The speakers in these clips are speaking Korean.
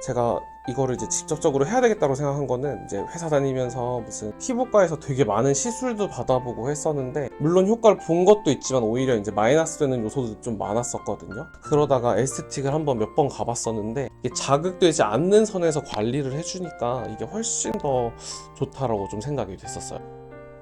제가 이거를 이제 직접적으로 해야 되겠다고 생각한 거는 이제 회사 다니면서 무슨 피부과에서 되게 많은 시술도 받아보고 했었는데, 물론 효과를 본 것도 있지만 오히려 이제 마이너스 되는 요소도 좀 많았었거든요. 그러다가 에스테틱을 한번 몇 번 가봤었는데, 이게 자극되지 않는 선에서 관리를 해주니까 이게 훨씬 더 좋다라고 좀 생각이 됐었어요.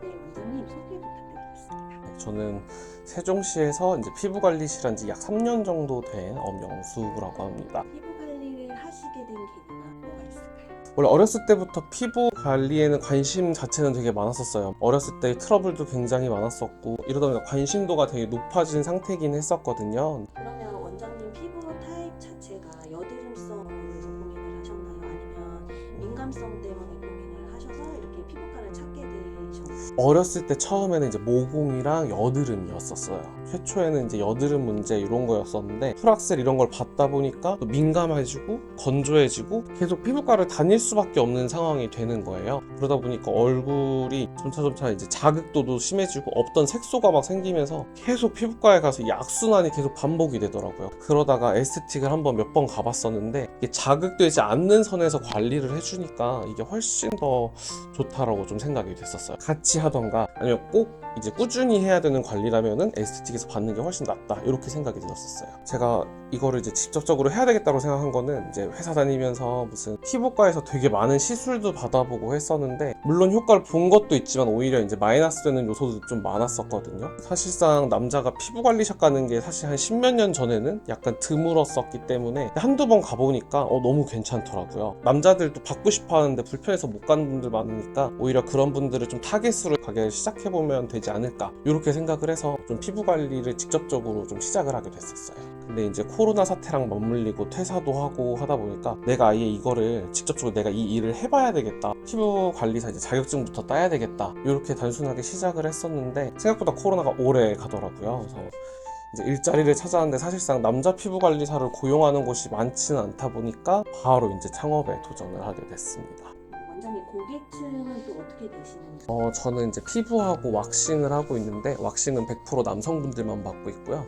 네, 원장님 소개 부탁드리겠습니다. 저는 세종시에서 이제 피부관리실 한 지 약 3년 정도 된 엄영수라고 합니다. 피부 관리를 하시게 된 계기가 뭐가 있을까요? 원래 어렸을 때부터 피부 관리에는 관심 자체는 되게 많았었어요. 어렸을 때 트러블도 굉장히 많았었고, 이러다 보니까 관심도가 되게 높아진 상태이긴 했었거든요. 그러면 원장님 피부 타입 자체가 여드름성으로 고민을 하셨나요? 아니면 민감성 때문에 고민을 하셔서 이렇게 피부과를 찾게 되셨나요? 어렸을 때 처음에는 이제 모공이랑 여드름이었었어요. 최초에는 이제 여드름 문제 이런 거였었는데, 프락셀 이런 걸 받다 보니까 또 민감해지고 건조해지고 계속 피부과를 다닐 수밖에 없는 상황이 되는 거예요. 그러다 보니까 얼굴이 점차 이제 자극도도 심해지고 없던 색소가 막 생기면서 계속 피부과에 가서 이 악순환이 계속 반복이 되더라고요. 그러다가 에스테틱을 한번 몇 번 가봤었는데, 이게 자극되지 않는 선에서 관리를 해주니까 이게 훨씬 더 좋다라고 좀 생각이 됐었어요. 같이 하던가 아니면 꼭 이제 꾸준히 해야 되는 관리라면은 에스테틱에서 받는 게 훨씬 낫다, 이렇게 생각이 들었었어요. 제가 이거를 이제 직접적으로 해야 되겠다고 생각한 거는 이제 회사 다니면서 무슨 피부과에서 되게 많은 시술도 받아보고 했었는데, 물론 효과를 본 것도 있지만 오히려 이제 마이너스 되는 요소도 좀 많았었거든요. 사실상 남자가 피부 관리샵 가는 게 사실 한 10몇 년 전에는 약간 드물었었기 때문에 한두 번 가보니까 너무 괜찮더라고요. 남자들도 받고 싶어 하는데 불편해서 못 가는 분들 많으니까 오히려 그런 분들을 좀 타겟으로 가게 시작해보면 되지 않을까, 이렇게 생각을 해서 좀 피부 관리를 직접적으로 좀 시작을 하게 됐었어요. 근데 이제 코로나 사태랑 맞물리고 퇴사도 하고 하다 보니까 내가 아예 이거를 직접적으로 내가 이 일을 해봐야 되겠다, 피부 관리사 이제 자격증부터 따야 되겠다, 이렇게 단순하게 시작을 했었는데 생각보다 코로나가 오래 가더라고요. 그래서 이제 일자리를 찾았는데 사실상 남자 피부 관리사를 고용하는 곳이 많지는 않다 보니까 바로 이제 창업에 도전을 하게 됐습니다. 원장님 고객층은 또 어떻게 되시는지? 저는 이제 피부하고 왁싱을 하고 있는데, 왁싱은 100% 남성분들만 받고 있고요.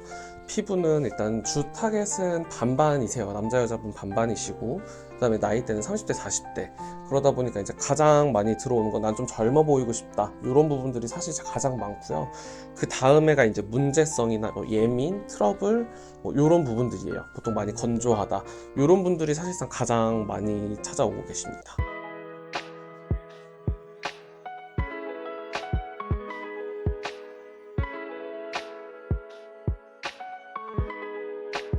피부는 일단 주 타겟은 반반이세요. 남자 여자분 반반이시고, 그 다음에 나이대는 30대 40대. 그러다 보니까 이제 가장 많이 들어오는 건 난 좀 젊어 보이고 싶다, 이런 부분들이 사실 가장 많고요. 그 다음에가 이제 문제성이나 예민, 트러블 이런 부분들이에요. 보통 많이 건조하다, 이런 분들이 사실상 가장 많이 찾아오고 계십니다.